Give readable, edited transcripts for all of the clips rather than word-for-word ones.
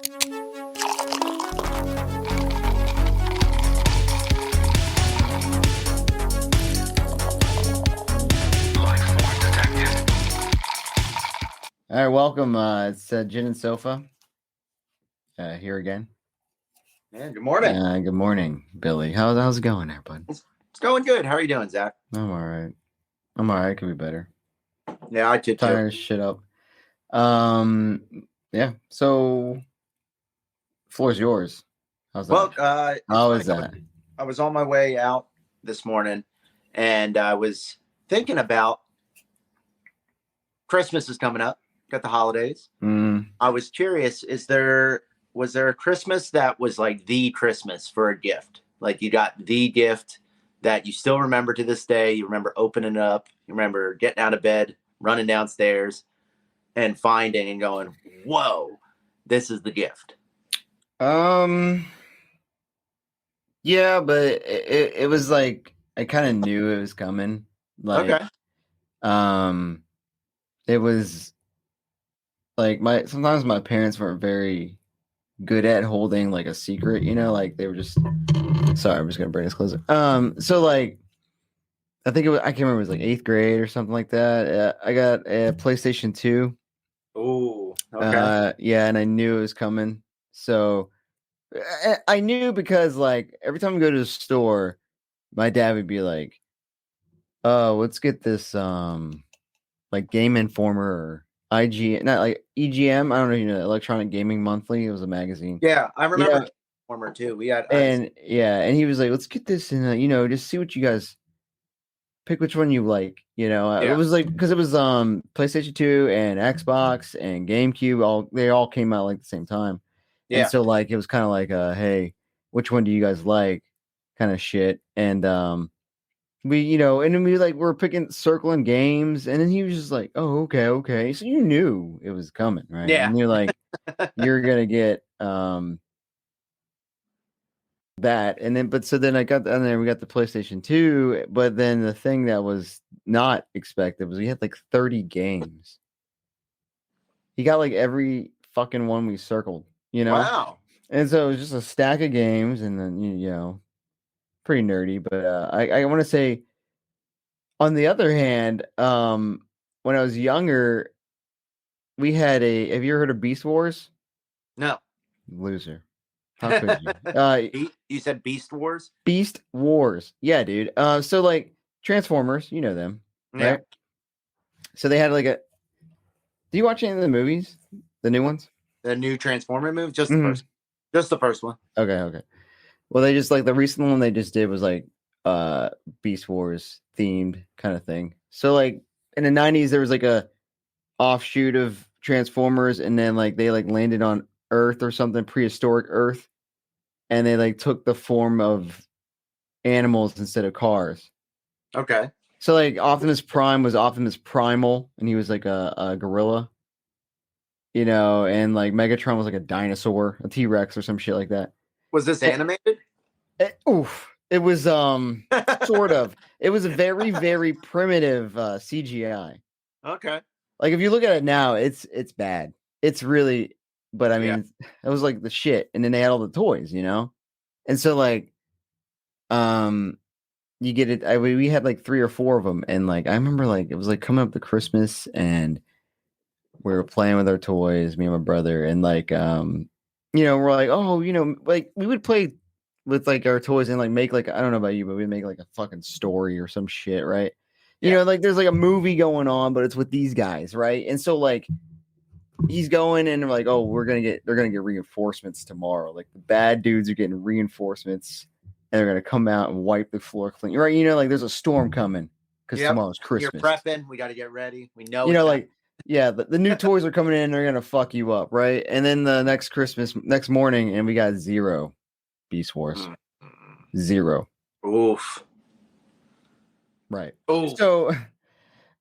All right, welcome. It's Gin and Sofa here again. Yeah, good morning. Good morning, Billy. How's it going there, bud? It's going good. How are you doing, Zach? I'm all right. Could be better. Yeah, I did Tired too. shit up. Yeah. So, floor's yours. How's that? Well, How is that? I was on my way out this morning, and I was thinking about Christmas is coming up. Got the holidays. I was curious, was there a Christmas that was like the Christmas for a gift? Like you got the gift that you still remember to this day. You remember opening it up. You remember getting out of bed, running downstairs, and finding and going, "Whoa, this is the gift." Yeah, but it was like I kind of knew it was coming. Like, Okay. It was like sometimes my parents weren't very good at holding like a secret, like they were just sorry, I'm just gonna bring this closer. So like I think I can't remember, it was like 8th grade or something like that. I got a PlayStation 2. Oh, okay. Yeah, and I knew it was coming. So I knew because like every time we go to the store, my dad would be like, "Oh, let's get this like Game Informer or not like EGM. I don't know, Electronic Gaming Monthly. It was a magazine." Yeah, I remember Former too. And he was like, "Let's get this and just see what you guys pick, which one you like." It was like because it was PlayStation 2 and Xbox and GameCube. They all came out like the same time. Yeah. And so like it was kind of like hey, which one do you guys like, kind of shit. And we and then we're picking circling games, and then he was just like, "Oh, okay." So you knew it was coming, right? Yeah. And you're like, you're gonna get that. And then we got the PlayStation 2, but then the thing that was not expected was we had like 30 games. He got like every fucking one we circled, Wow. And so it was just a stack of games, and then pretty nerdy. But I want to say, on the other hand, when I was younger, we had have you ever heard of Beast Wars? No. Loser. How could you? You said Beast Wars? Beast Wars. Yeah, dude. So like Transformers, you know them, right? Yeah. So they had like do you watch any of the movies? The new ones? The new Transformer movie? Just the first. Just the first one. Okay. Well, they just like the recent one they just did was like Beast Wars themed kind of thing. So like in the 90s there was like a offshoot of Transformers, and then like they like landed on Earth or something, prehistoric Earth, and they like took the form of animals instead of cars. Okay. So like Optimus Prime was Optimus Primal, and he was like a gorilla, and like Megatron was like a dinosaur, a T-Rex or some shit like that. Was this animated? It was sort of. It was a very, very primitive CGI. Okay. Like if you look at it now, it's bad. It's really, but I mean, it was like the shit. And then they had all the toys, and so like, you get it. We had like 3 or 4 of them, and like I remember like it was like coming up to Christmas, and we were playing with our toys, me and my brother, and like we're like, oh, like we would play with like our toys and like make like, I don't know about you, but we'd make like a fucking story or some shit, right? Like there's like a movie going on, but it's with these guys, right? And so like he's going and like, oh, they're gonna get reinforcements tomorrow. Like the bad dudes are getting reinforcements, and they're gonna come out and wipe the floor clean, right? Like there's a storm coming because tomorrow's Christmas. You're prepping. We got to get ready. We know. Like, yeah, the new toys are coming in. They're gonna fuck you up, right? And then the next morning, and we got 0 Beast Wars, 0. Oof. Right. Oof. So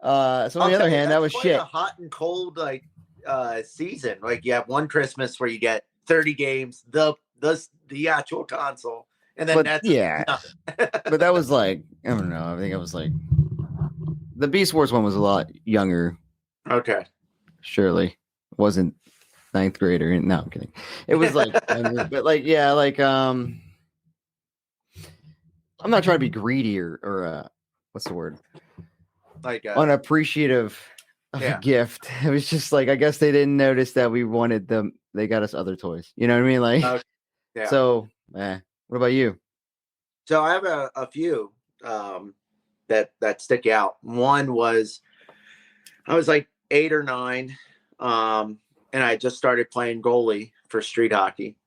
on the other hand, that was shit. A hot and cold like season. Like you have one Christmas where you get 30 games, the actual console, and then that's nothing. But that was like, I don't know. I think it was like the Beast Wars one was a lot younger. Okay. Surely wasn't ninth grader. No, I'm kidding. It was like, but like, yeah, like, I'm not trying to be greedy or what's the word? Like unappreciative of a gift. It was just like, I guess they didn't notice that we wanted them. They got us other toys. You know what I mean? Like, yeah. So, what about you? So I have a few that stick out. One was I was like 8 or 9, and I just started playing goalie for street hockey.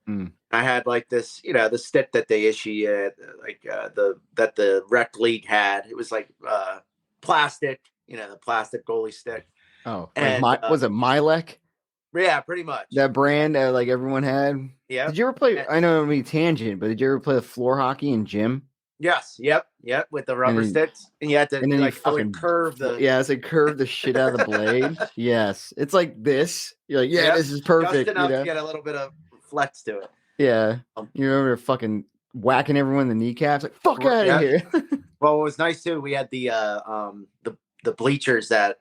I had like this, the stick that they issue, the rec league had. It was like plastic, the plastic goalie stick. Oh, and was it Milek? Yeah, pretty much. That brand that like everyone had. Yeah. Did you ever play? I know I'm tangent, but did you ever play the floor hockey in gym? Yes. Yep. With the rubber sticks, and you had to curve the. Yeah, it's like curve the shit out of the blade. Yes, it's like this. You're like, this is perfect. Just enough to get a little bit of flex to it. Yeah, you remember fucking whacking everyone in the kneecaps, like fuck out of here. Well, it was nice too. We had the bleachers that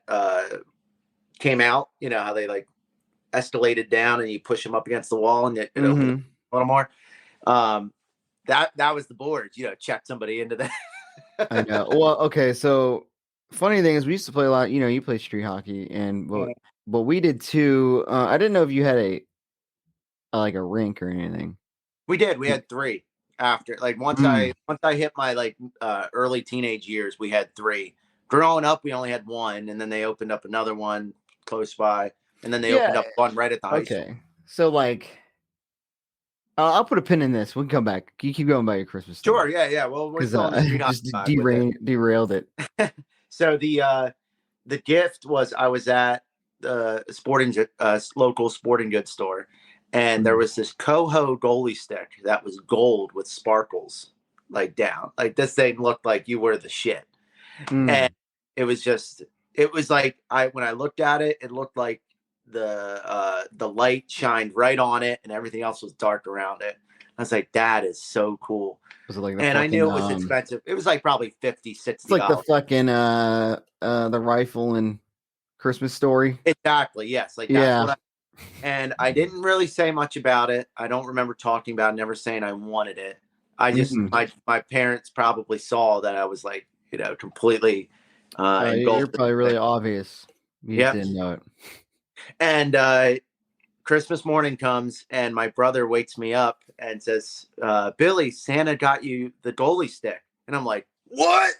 came out. You know how they like escalated down, and you push them up against the wall, and it opened a little more. That was the boards. Check somebody into that. I know. Well, okay. So funny thing is, we used to play a lot. You play street hockey, and but we did too. I didn't know if you had a rink or anything. We did. We had 3 after. Like once I hit my like early teenage years, we had 3. Growing up, we only had 1, and then they opened up another one close by, and then they opened up one right at the high school. Okay, so like, I'll put a pin in this. We can come back. You keep going about your Christmas story. Sure. Yeah. Well, we're still on the street just derailed it. So the gift was I was at the local sporting goods store. And there was this Coho goalie stick that was gold with sparkles like down. Like this thing looked like you were the shit. And it was like when I looked at it, it looked like the light shined right on it and everything else was dark around it. I was like, that is so cool. Was it like and I knew it was expensive. It was like probably $50, $60. It's like the fucking the rifle in Christmas Story. Exactly. Yes. Like that's what and I didn't really say much about it. I don't remember talking about it, never saying I wanted it. I just my parents probably saw that I was like, completely you're probably really obvious. You didn't know it. And Christmas morning comes and my brother wakes me up and says, Billy, Santa got you the goalie stick. And I'm like, what?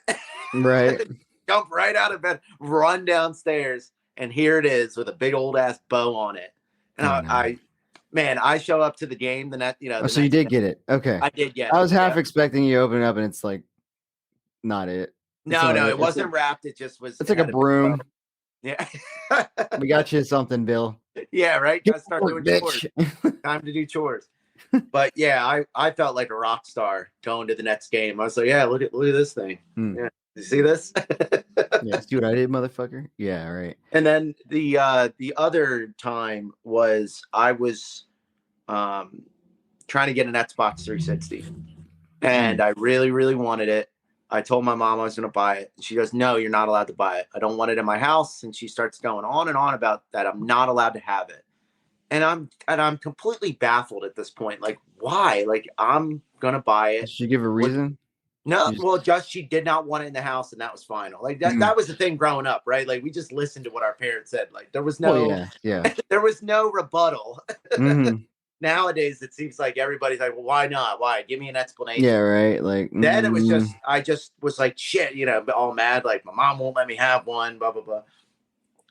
Right. Jump right out of bed, run downstairs, and here it is with a big old ass bow on it. And I show up to the game the net, so you did get it. Okay. I did get it. I was half expecting you to open it up and it's like not it. No, it wasn't wrapped. It just was. It's like a broom. Yeah. We got you something, Bill. Yeah, right. Gotta start doing chores. Time to do chores. But yeah, I felt like a rock star going to the next game. I was like, yeah, look at this thing. Yeah. You see this? Yeah, see what I did, motherfucker? Yeah, right. And then the other time was I was trying to get an Xbox 360. And I really, really wanted it. I told my mom I was going to buy it. She goes, no, you're not allowed to buy it. I don't want it in my house. And she starts going on and on about that. I'm not allowed to have it. And I'm completely baffled at this point. Like, why? Like, I'm going to buy it. Did she give a reason? No, she did not want it in the house, and that was final. Like that was the thing growing up, right? Like we just listened to what our parents said. Like there was no, there was no rebuttal. Nowadays, it seems like everybody's like, well, why not? Why? Give me an explanation. Yeah, right. Like then it was I just was like, shit, all mad. Like my mom won't let me have one. Blah blah blah.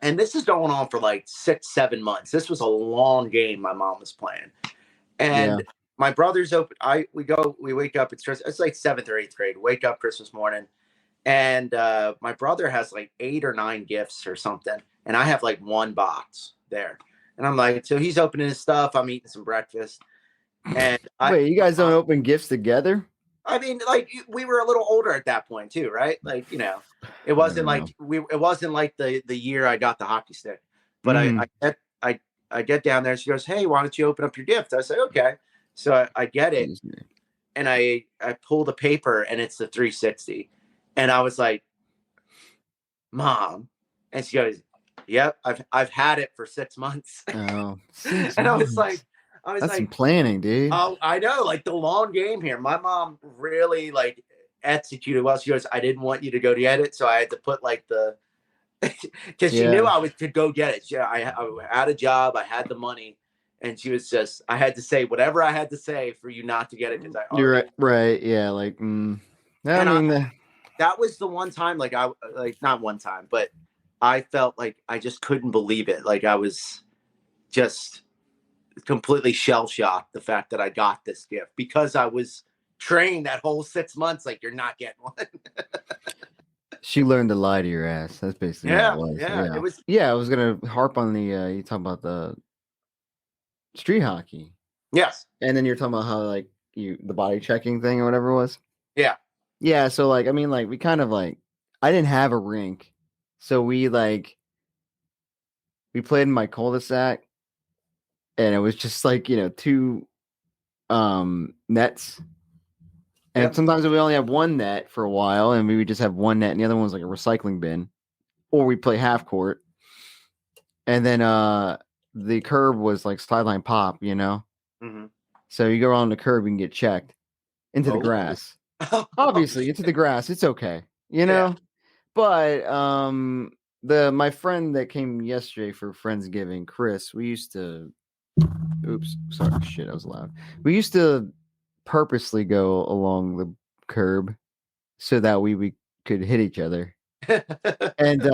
And this is going on for like 6-7 months. This was a long game my mom was playing, and. Yeah. My brother's open. We wake up. It's like 7th or 8th grade. Wake up Christmas morning, and my brother has like 8 or 9 gifts or something, and I have like 1 box there. And I'm like, so he's opening his stuff. I'm eating some breakfast. And wait, you guys don't open gifts together? I mean, like we were a little older at that point too, right? Like it wasn't like it wasn't like the year I got the hockey stick. But I get down there. She goes, hey, why don't you open up your gift? I say, okay. So I get it, and I pull the paper, and it's the 360, and I was like, Mom, and she goes, Yep, I've had it for 6 months. Oh, 6 And months. I was That's some like, planning, dude. oh, I know, like the long game here. My mom really like executed well. She goes, I didn't want you to go get it, so I had to put like the because she knew Yeah. I was to go get it. Yeah, I had a job, I had the money, and she was just I had to say whatever I had to say for you not to get it because I You're already right. Right. Yeah. Like, I and I mean, that was the one time like I like not one time, but I felt like I just couldn't believe it. Like I was just completely shell shocked the fact that I got this gift because I was trained that whole 6 months. Like you're not getting one. she learned to lie to your ass. That's basically all it Yeah, was. yeah. It Yeah. was Yeah. I was gonna harp on the. You talking about the street hockey, yes, and then you're talking about how like the body checking thing or whatever it was. yeah, Yeah. So like, I mean, like we kind of like, I didn't have a rink, so we played in my cul-de-sac, and it was just like two nets. And yep. sometimes we only have one net for a while, and we would just have one net, and the other one was like a recycling bin. Or we play half court, and then the curb was like sideline pop, Mm-hmm. So you go around the curb, you can get checked into the Oh, grass. oh, Obviously, into the grass, it's okay, you yeah. know. But the my friend that came yesterday for Friendsgiving, Chris, we used to. Oops, sorry, shit, I was loud. We used to purposely go along the curb so that we could hit each other. And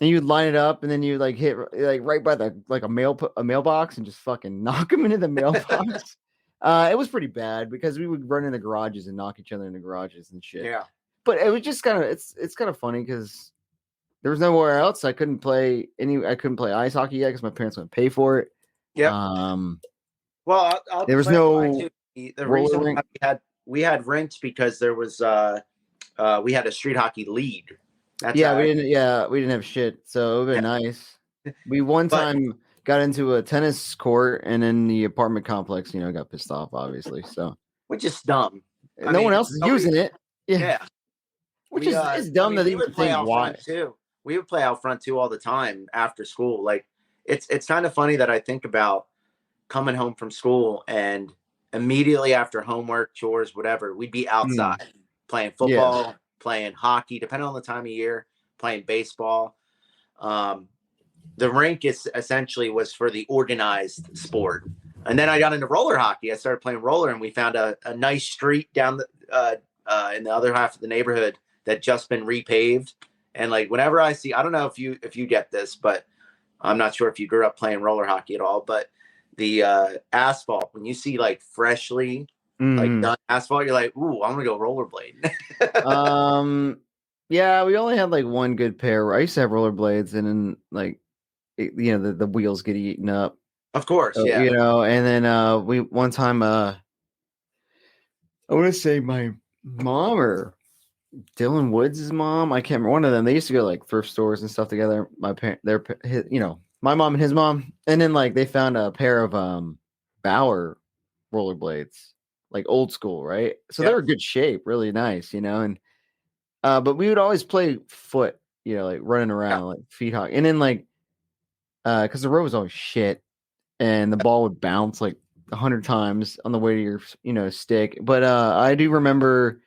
and you'd line it up, and then you like hit like right by the like a mailbox, and just fucking knock them into the mailbox. It was pretty bad because we would run in the garages and knock each other in the garages and shit. Yeah. But it was just kind of it's kind of funny because there was nowhere else. I couldn't play ice hockey yet because my parents wouldn't pay for it. Yep. Um, Well, I'll there was clarify no too. The roller reason why rink. we had rinks because there was we had a street hockey league. That's Yeah, how. we didn't have shit, so it would have Yeah. been nice. We one But time got into a tennis court, and then the apartment complex, got pissed off, obviously. So we're just dumb. I no one mean, else is nobody. using it. Yeah, Yeah. which is it's I dumb mean, to we even would play think out why. front too. We would play out front too all the time after school. Like it's kind of funny that I think about coming home from school and immediately after homework, chores, whatever, we'd be Mm, outside playing yeah, football, playing hockey, depending on the time of year, playing baseball. Um, the rink is essentially was for the organized sport. And then I got into roller hockey. I started playing roller, and we found a nice street down the in the other half of the neighborhood that just been repaved. And like whenever I see, I don't know if you get this, but I'm not sure if you grew up playing roller hockey at all. But the asphalt, when you see like freshly like hmm done asphalt, you're like, ooh, I'm gonna go rollerblade. um, yeah, we only had like one good pair. I used to have rollerblades, and then like the wheels get eaten up. Of course, yeah, And then we one time I want to say my mom or Dylan Woods' mom. I can't remember one of them. They used to go to, like thrift stores and stuff together. My parent, my mom and his mom, and then like they found a pair of Bauer rollerblades, like old school, right? So they yeah, were good shape, really nice, and but we would always play foot, like running yeah. around, like feet hog, and then like because the road was always shit, and the ball would bounce like 100 times on the way to your stick. But I do remember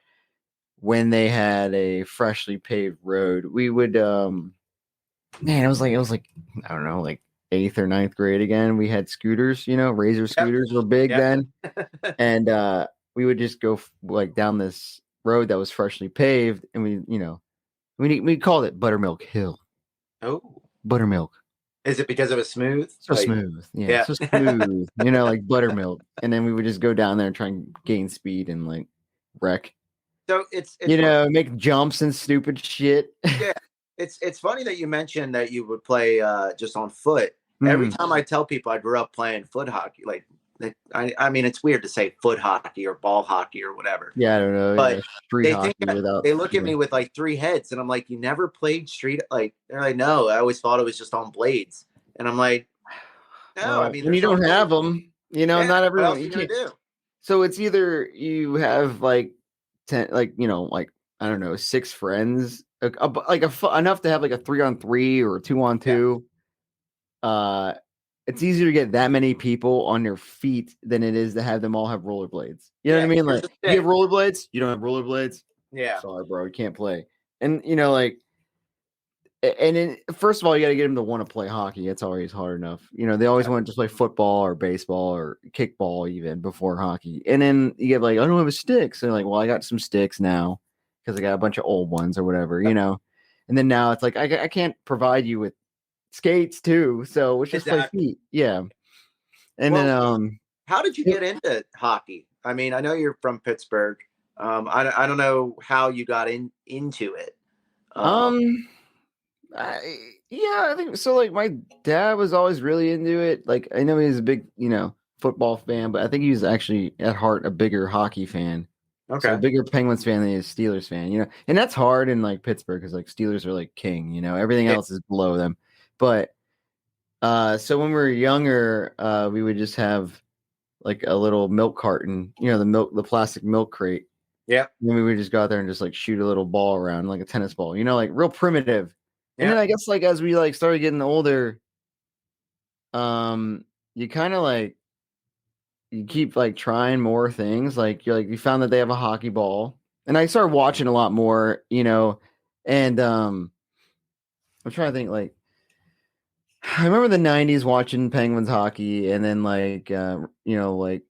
when they had a freshly paved road, we would man, it was like I don't know, like eighth or ninth grade again. We had scooters, razor Yep, scooters were big yep. then, and we would just go like down this road that was freshly paved, and we called it Buttermilk Hill. Oh, Buttermilk. is it because it was smooth? So Like, smooth. Yeah, yeah. so smooth. Like buttermilk. And then we would just go down there and try and gain speed and like wreck. So it's funny. Make jumps and stupid shit. Yeah, it's funny that you mentioned that you would play just on foot. Every Mm. time I tell people I grew up playing foot hockey, like I mean, it's weird to say foot hockey or ball hockey or whatever, Yeah, I don't know. but Yeah, street they think hockey without. they look at Yeah. me with like three heads, and I'm like, you never played street? Like they're like, no, I always thought it was just on blades, and I'm like, no, I Well, mean, when you there's no don't have rules. them, Yeah, not what everyone else are you you gonna can't. do? So it's either you have like 10, like like I don't know, 6 friends enough to have like a 3-on-3 or a Yeah. 2-on-2. It's easier to get that many people on their feet than it is to have them all have rollerblades. You know what I Yeah. mean? Here's Like, the if you have thing. rollerblades, you don't have rollerblades. Yeah. Sorry, bro, you can't play. And like, and then, first of all, you got to get them to want to play hockey. It's always hard enough. They always Yeah. want to just play football or baseball or kickball even before hockey. And then you get like, I don't have a stick. So like, well, I got some sticks now because I got a bunch of old ones or whatever. And then now it's like, I can't provide you with skates too. So let's just play Exactly. feet. Yeah. And then, Well, how did you get into hockey? I mean, I know you're from Pittsburgh. I don't know how you got into it. Um, um, I think so. Like, my dad was always really into it. Like, I know he's a big, football fan, but I think he was actually at heart a bigger hockey fan. So a okay. bigger Penguins fan than he is Steelers fan. And that's hard in like Pittsburgh because like Steelers are like king. Everything Yeah. else is below them. But so when we were younger, we would just have like a little milk carton, the plastic milk crate. Yeah. And then we would just go out there and just like shoot a little ball around like a tennis ball, like real primitive. And Yeah. then I guess like as we like started getting older, you kind of like you keep like trying more things. Like you found that they have a hockey ball. And I started watching a lot more, and I'm trying to think like I remember the 90s watching Penguins hockey and then like like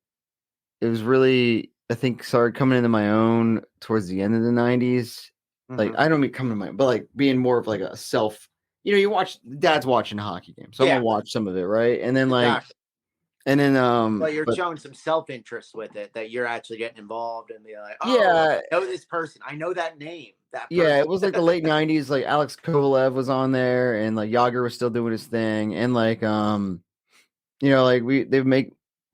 it was really I think started coming into my own towards the end of the 90s. Like Hmm. I don't mean coming to my but like being more of like a self you watch dad's watching a hockey game. So I'm Yeah. gonna watch some of it, right? And then like Exactly. and then But you're but showing some self interest with it that you're actually getting involved and be like, oh, yeah, I know this person. I know that name. That yeah, person. it was like the late 90s, like Alex Kovalev was on there and like Yager was still doing his thing. And like like we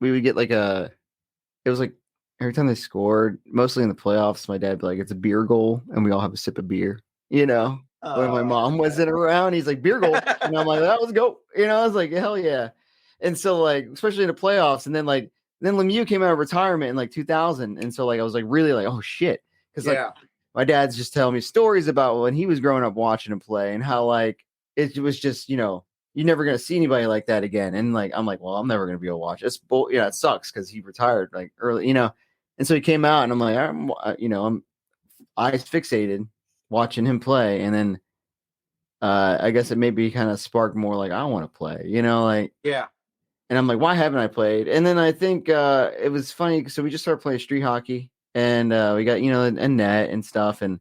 would get like it was like every time they scored, mostly in the playoffs, my dad would be like, it's a beer goal, and we all have a sip of beer, when my Oh, mom wasn't around. He's like, beer goal. And I'm like, that was go. I was like, hell yeah. And so like, especially in the playoffs, and then Lemieux came out of retirement in like 2000. And so like I was like really like, oh shit. Because like yeah. my dad's just telling me stories about when he was growing up watching him play and how like it was just, you're never gonna see anybody like that again. And like I'm like, well, I'm never gonna be able to watch. It sucks because he retired like early. And so he came out, and I'm like, I'm eyes fixated watching him play, and then I guess it maybe kind of sparked more like I want to play, like. Yeah. And I'm like, why haven't I played? And then I think it was funny, so we just started playing street hockey, and we got a net and stuff, and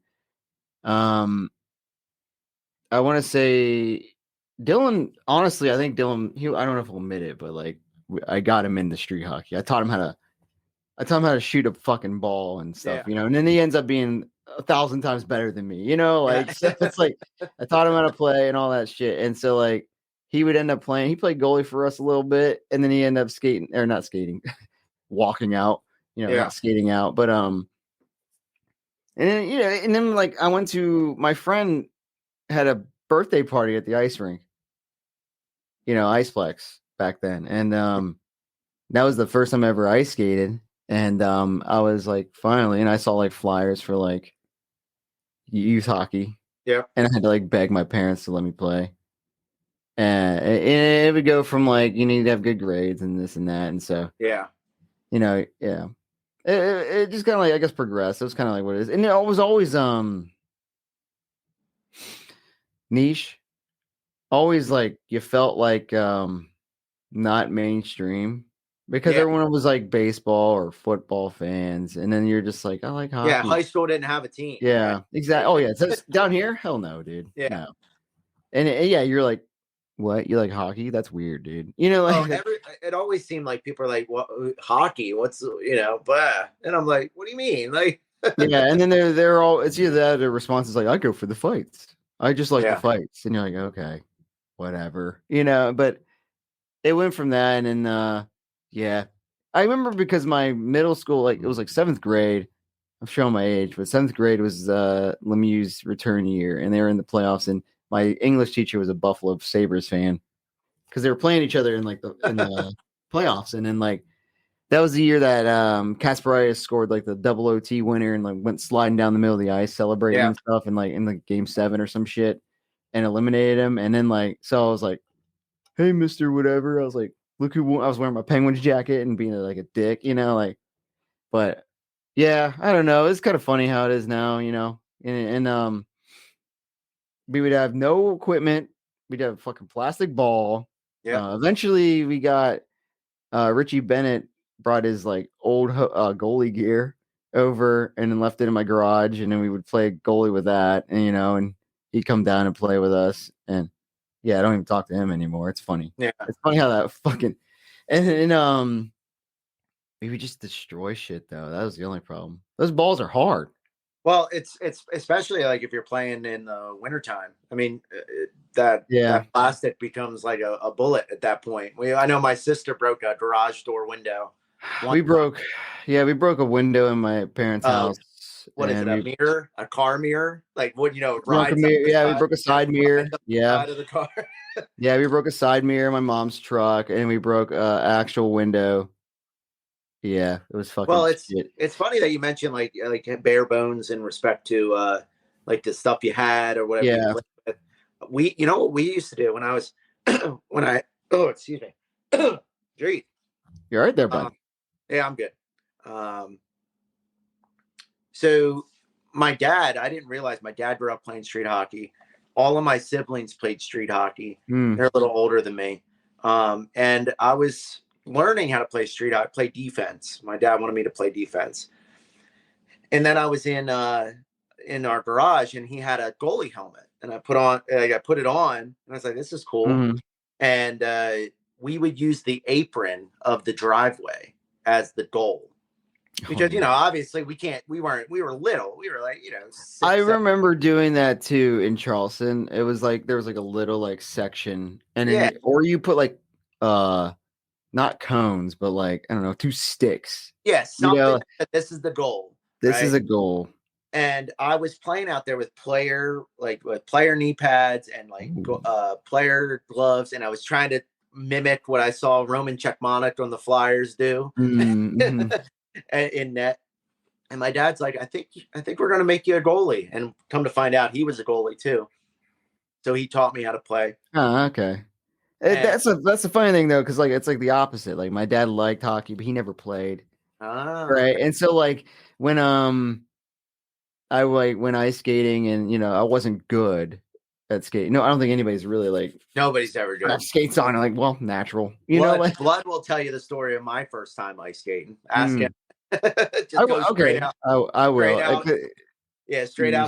um I want to say Dylan, honestly, I think Dylan, I don't know if he'll admit it, but like I got him into street hockey. I taught him how to shoot a fucking ball and stuff, Yeah. and then he ends up being 1,000 times better than me, Yeah. like so it's like I taught him how to play and all that shit. And so like he would end up playing, he played goalie for us a little bit, and then he ended up skating or not skating, walking out, Yeah. not skating out, but and then like I went to my friend had a birthday party at the ice rink, Iceplex back then. And that was the first time I ever ice skated. And I was like, finally, and I saw like flyers for like youth hockey, Yeah. and I had to like beg my parents to let me play. And it would go from like you need to have good grades and this and that, and so Yeah. yeah, it just kind of like I guess progressed. It was kind of like what it is, and it was always niche. Always like you felt like not mainstream because Yeah. everyone was like baseball or football fans, and then you're just like, I like Yeah. hockey. High school didn't have a team, right? Yeah, exactly. Oh yeah, it says down here, hell no, dude, Yeah. no. And yeah, you're like, what? You like hockey? That's weird, dude. Oh, Like it always seemed like people are like, "What hockey? What's blah?" And I'm like, "What do you mean?" Like, yeah, and then they're all it's either that or response is like, I go for the fights. I just like the yeah, fights, and you're like, okay, whatever, But it went from that, and then yeah, I remember because my middle school, like it was like seventh grade. I'm showing my age, but seventh grade was Lemieux's return year, and they were in the playoffs. And my English teacher was a Buffalo Sabres fan because they were playing each other in like the playoffs, and then like That was the year that Kasperitis scored like the double OT winner and like went sliding down the middle of the ice celebrating Yeah. and stuff and like in like game 7 or some shit and eliminated him. And then like so I was like, hey, Mr. Whatever. I was like, look who won. I was wearing my Penguins jacket and being like a dick, like, but yeah, I don't know. It's kind of funny how it is now, and we would have no equipment. We'd have a fucking plastic ball. Yeah. Eventually we got Richie Bennett brought his like old goalie gear over and then left it in my garage, and then we would play goalie with that, and he'd come down and play with us. And yeah, I don't even talk to him anymore. It's funny. Yeah. It's funny how that fucking and we would just destroy shit though. That was the only problem. Those balls are hard. Well, it's especially like if you're playing in the wintertime. I mean, that plastic becomes like a bullet at that point. I know my sister broke a garage door window. We broke a window in my parents' house. What is it? A mirror? A car mirror? Like what? Rides. Yeah, we broke a side mirror. Yeah, side of the car. Yeah, we broke a side mirror in my mom's truck, and we broke actual window. Yeah, it was fucking. Well, shit. It's funny that you mentioned like bare bones in respect to like the stuff you had or whatever. Yeah. We, what we used to do when I was excuse me. Gee. You're right there, bud. Yeah, I'm good. So my dad, I didn't realize my dad grew up playing street hockey. All of my siblings played street hockey. They're a little older than me. And I was learning how to play street hockey, play defense. My dad wanted me to play defense. And then I was in our garage and he had a goalie helmet and I put it on and I was like, this is cool. Mm-hmm. And we would use the apron of the driveway as the goal. Because obviously we were little. We were like, 6, I remember doing that too in Charleston. It was like there was like a little like section, and then or you put like not cones, but like I don't know, 2 sticks. Yes, something. This is the goal. This is a goal. And I was playing out there with player knee pads and like player gloves, and I was trying to mimic what I saw Roman Czechmanic on the Flyers do. Mm-hmm. In net. And my dad's like, I think we're gonna make you a goalie. And come to find out he was a goalie too. So he taught me how to play. Oh, okay. That's the funny thing though, because like it's like the opposite. Like my dad liked hockey, but he never played. Right. And so like when I like went ice skating and I wasn't good at skating. No, I don't think anybody's really like nobody's ever good. Skates on like natural. Blood will tell you the story of my first time ice skating. Ask him. I will. Straight out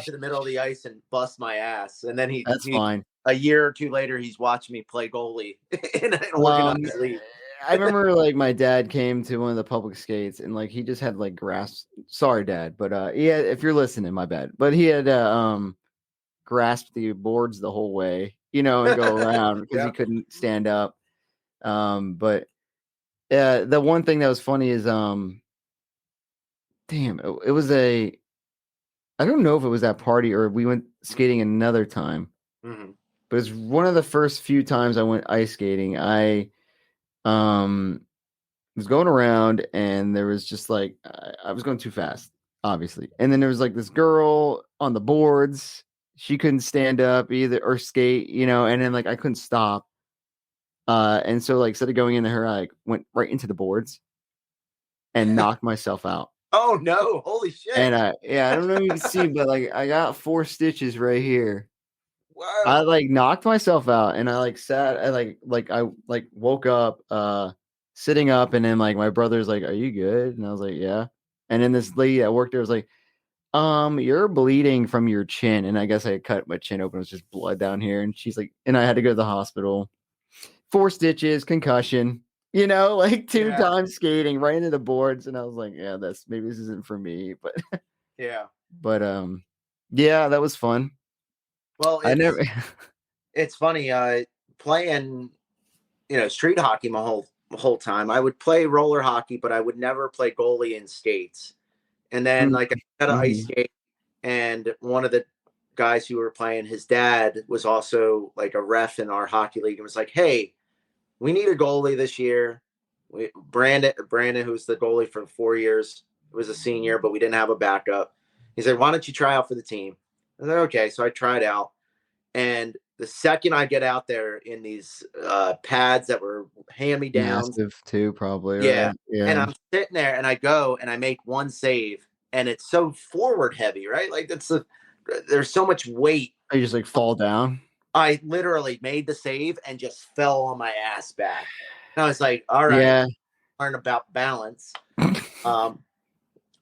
to the middle of the ice and bust my ass. And then that's fine. A year or two later, he's watching me play goalie in an organized league. I remember like my dad came to one of the public skates and like he just had like grass. Sorry, Dad, but if you're listening, my bad. But he had grasped the boards the whole way, and go around because he couldn't stand up. But the one thing that was funny is damn, it was I don't know if it was that party or we went skating another time. Mm-hmm. But it's one of the first few times I went ice skating. I was going around and there was just like I was going too fast, obviously. And then there was like this girl on the boards. She couldn't stand up either or skate, and then like I couldn't stop. And so like instead of going into her, I like, went right into the boards and knocked myself out. Oh no, holy shit. And I don't know if you can see, but like I got 4 stitches right here. Wow. I like knocked myself out and I like sat I woke up sitting up and then like my brother's like, are you good? And I was like, yeah. And then this lady that worked there was like, you're bleeding from your chin. And I guess I cut my chin open. It was just blood down here. And she's like, and I had to go to the hospital. 4 stitches, concussion, like 2 times skating right into the boards. And I was like, yeah, maybe this isn't for me. But yeah. But yeah, that was fun. Well, it's funny, playing, street hockey my whole time. I would play roller hockey, but I would never play goalie in skates. And then like I had an ice skate, and one of the guys who were playing, his dad was also like a ref in our hockey league and was like, hey, we need a goalie this year. Brandon, who's the goalie for 4 years, was a senior, but we didn't have a backup. He said, "Why don't you try out for the team?" I said, "Okay." So I tried out, and the second I get out there in these pads that were hand me downs, Massive too, probably, yeah, right? and Yeah. I'm sitting there, and I go and I make one save, and it's so forward heavy, right? Like there's so much weight. You just like fall down. I literally made the save and just fell on my ass back. And I was like, all right, Yeah. learn about balance. Um,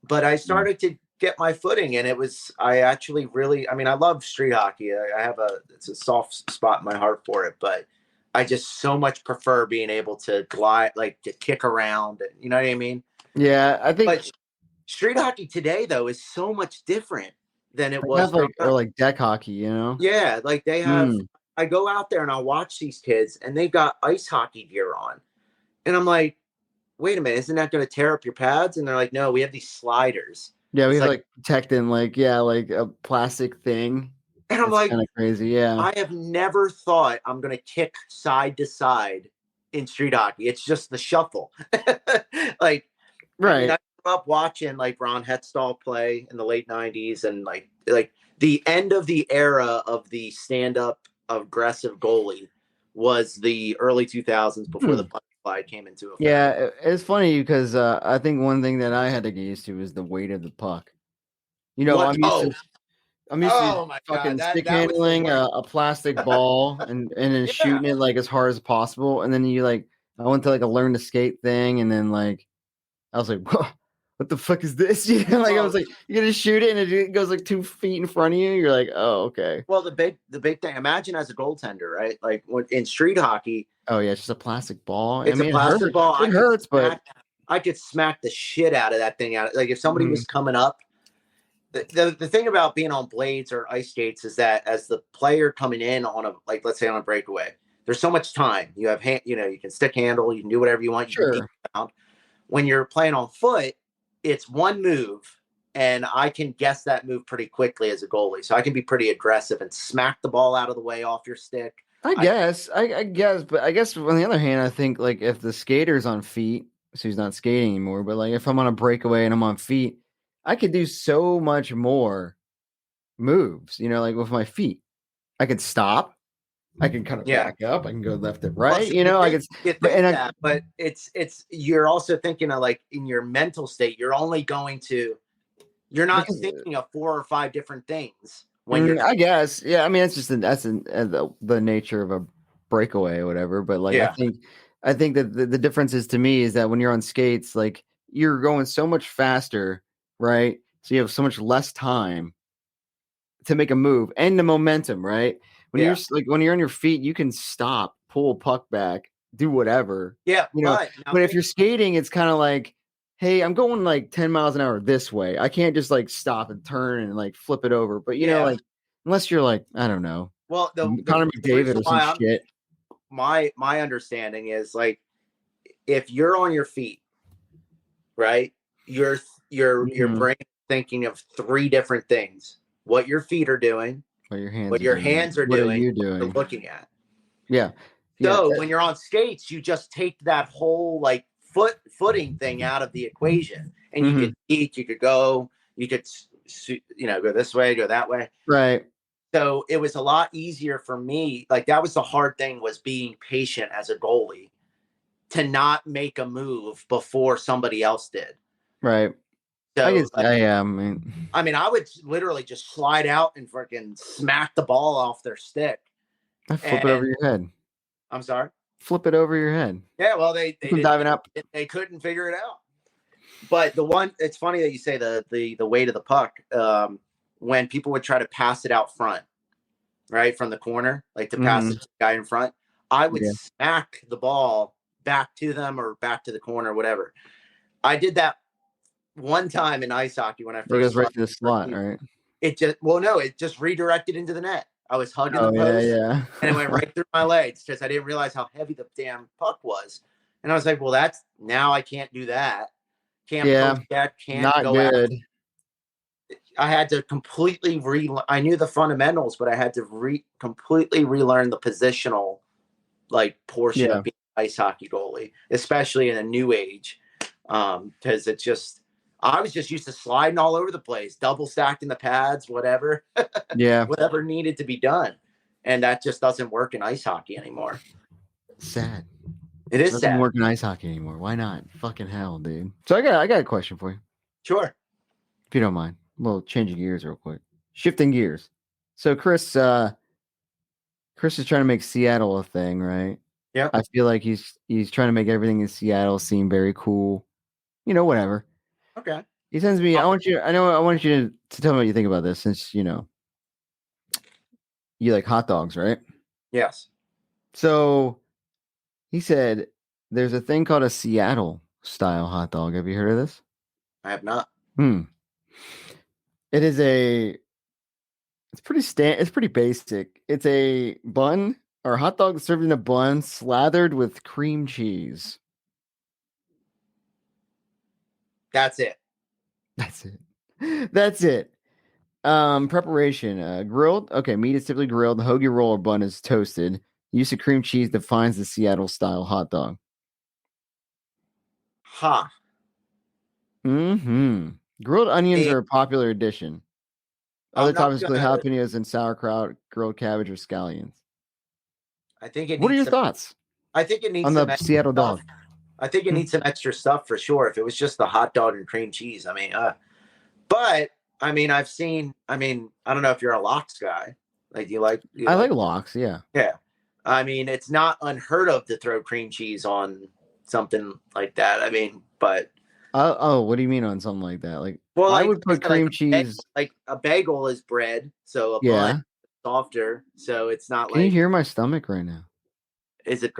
but I started to get my footing, and I actually really, I mean, I love street hockey. I have it's a soft spot in my heart for it, but I just so much prefer being able to glide, like to kick around. You know what I mean? Yeah, I think But street hockey today, though, is so much different than it they was have growing like or up. like deck hockey, you know? Yeah, like they have. Mm. I go out there and I watch these kids, and they got ice hockey gear on, and I'm like, "Wait a minute, isn't that going to tear up your pads?" And they're like, "No, we have these sliders." Yeah, we It's have like, like protecting like yeah, like a plastic thing. and I'm It's like, kind of crazy. Yeah. I have never thought I'm going to kick side to side in street hockey. It's just the shuffle. Like, I mean, Right. I grew up watching like Ron Hextall play in the late '90s, and like the end of the era of the stand up aggressive goalie was the early 2000s before the Hmm. puck slide came into effect. Yeah, it's funny because I think one thing that I had to get used to is the weight of the puck. You know, What? I'm used to Oh my God, fucking stick that was the handling worst. a plastic ball and then Yeah. shooting it like as hard as possible, and then you like I went to like a learn to skate thing, and then like I was like, "Whoa, what the fuck is this?" You know, like I was Well, like, "You're gonna shoot it, and it goes like 2 feet in front of you." You're like, "Oh, okay." well, the big thing. Imagine as a goaltender, right? Like in street hockey, Oh yeah, it's just a plastic ball. I it's a mean, it plastic hurts. ball. It hurts, but I could smack the shit out of that thing out. Like if somebody mhm, was coming up, the thing about being on blades or ice skates is that as the player coming in on a, like let's say on a breakaway, there's so much time. You have you can stick handle, you can do whatever you want, you can deep sure. down. When you're playing on foot, it's one move, and I can guess that move pretty quickly as a goalie. So I can be pretty aggressive and smack the ball out of the way off your stick. I I guess, but I guess on the other hand, I think like if the skater's on feet, so he's not skating anymore, but like if I'm on a breakaway and I'm on feet, I could do so much more moves, you know, like with my feet. I could stop, I can kind of Yeah. back up, I can go left and Well, right, see, you know, I could, you but think and I, that, but it's you're also thinking of like in your mental state, you're not because thinking of four or five different things when you're I guess, yeah, I mean, it's just the nature of a breakaway or whatever, but like yeah, I think that the difference is to me is that when you're on skates, like you're going so much faster, right? So you have so much less time to make a move and the momentum, right? When yeah, when you're on your feet, you can stop, pull a puck back, do whatever. yeah. You know, But now but if think, you're skating, it's kind of like, hey, I'm going like 10 miles an hour this way. I can't just like stop and turn and like flip it over. But you know, yeah. like unless you're like, I don't know, Well, Connor the McDavid reason or some why I'm shit. my understanding is like if you're on your feet, right, your your Mhm. brain is thinking of three different things: what your feet are doing, What your hands what are your doing. hands are What are doing, you what you're doing? looking at. Yeah. Yeah. So when you're on skates, you just take that whole like footing thing out of the equation, and you could Mhm. eat, you could go, you could go this way, go that way. Right. So it was a lot easier for me. Like that was the hard thing, was being patient as a goalie to not make a move before somebody else did. Right. I So guess yeah, I mean I mean, I would literally just slide out and freaking smack the ball off their stick. I flip it over And your head. I'm sorry. Flip it over your head. Yeah, well, Keep they them didn't diving up. they couldn't figure it out. But it's funny that you say the weight of the puck. When people would try to pass it out front, right from the corner, like to pass it Mhm. to the guy in front, I would Yeah. smack the ball back to them or back to the corner, whatever. I did that one time in ice hockey when I It first goes right started. to the slot, right? It just no, it just redirected into the net. I was hugging the Oh, yeah, post, and it went yeah. right through my legs because I didn't realize how heavy the damn puck was. And I was like, well, that's now I can't do that. Can't Yeah, post that. Can't not go out. good. I had to completely I knew the fundamentals, but I had to completely relearn the positional like portion Yeah. of being ice hockey goalie, especially in a new age, because it's just I was just used to sliding all over the place, double stacking the pads, whatever, Yeah. whatever needed to be done, and that just doesn't work in ice hockey anymore. Sad. It is Doesn't sad. work in ice hockey anymore. Why not? Fucking hell, dude. So I got a question for you, Sure. if you don't mind. Well, changing gears real quick. Shifting gears. So Chris is trying to make Seattle a thing, right? Yeah. I feel like he's trying to make everything in Seattle seem very cool. You know, whatever. Okay. He sends me. I want you to tell me what you think about this, since you like hot dogs, right? Yes. So he said there's a thing called a Seattle style hot dog. Have you heard of this? I have not. It is it's pretty basic. It's a bun or hot dog served in a bun slathered with cream cheese. That's it. That's it. That's it. Preparation. Grilled. Okay, meat is typically grilled. The hoagie roll or bun is toasted. Use of cream cheese defines the Seattle style hot dog. Ha. Mm-hmm. Grilled onions are a popular addition. Other I'm not toppings include gonna. jalapenos and sauerkraut, grilled cabbage, or scallions. I think it What are needs your some. thoughts I think it needs on some the extra Seattle stuff. dog? I think it needs some extra stuff for sure. If it was just the hot dog and cream cheese, but I mean, I've seen. I mean, I don't know if you're a lox guy. Like, I like lox, yeah. Yeah. I mean, it's not unheard of to throw cream cheese on something like that. I mean, but What do you mean on something like that? Like, well, I like would put cream cheese. like a bagel is bread, so a bun Yeah. is softer, so it's not Can you like hear my stomach right now? is it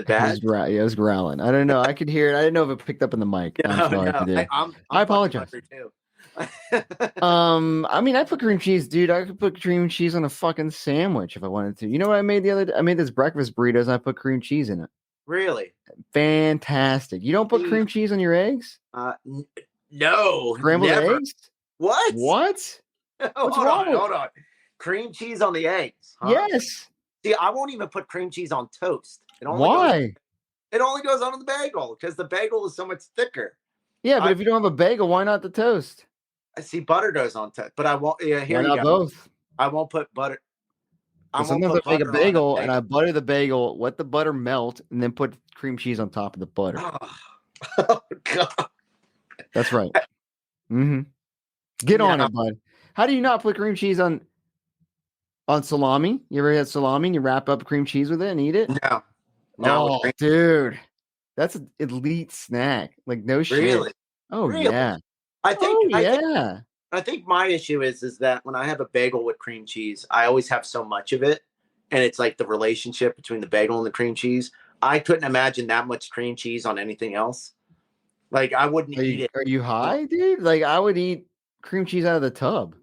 bad? It was growling. I don't know. I could hear it. I didn't know if it picked up in the mic. I'm No, sorry if it no, did. I'm I fucking apologize. hungry too. I mean, I put cream cheese, dude. I could put cream cheese on a fucking sandwich if I wanted to. You know what I made the other day? I made this breakfast burritos and I put cream cheese in it. Really? Fantastic. You don't put cream cheese on your eggs? No, Scrambled never. eggs? What? What? What's hold wrong? Hold on. Cream cheese on the eggs? Huh? Yes. See, I won't even put cream cheese on toast. Why? It only goes on the bagel because the bagel is so much thicker. Yeah, but if you don't have a bagel, why not the toast? I see butter goes on toast, but I won't. Yeah, here why you not go. Both? I won't put butter. Sometimes I make a bagel and I butter the bagel, let the butter melt, and then put cream cheese on top of the butter. Oh God. That's right. Mm-hmm. Get on it, bud. How do you not put cream cheese on salami? You ever had salami and you wrap up cream cheese with it and eat it? No. Oh, dude. That's an elite snack. Like, no shit. Really? Oh, Really? yeah. I think my issue is that when I have a bagel with cream cheese, I always have so much of it. And it's like the relationship between the bagel and the cream cheese. I couldn't imagine that much cream cheese on anything else. Like, I wouldn't eat it. Are you high, dude? Like, I would eat cream cheese out of the tub.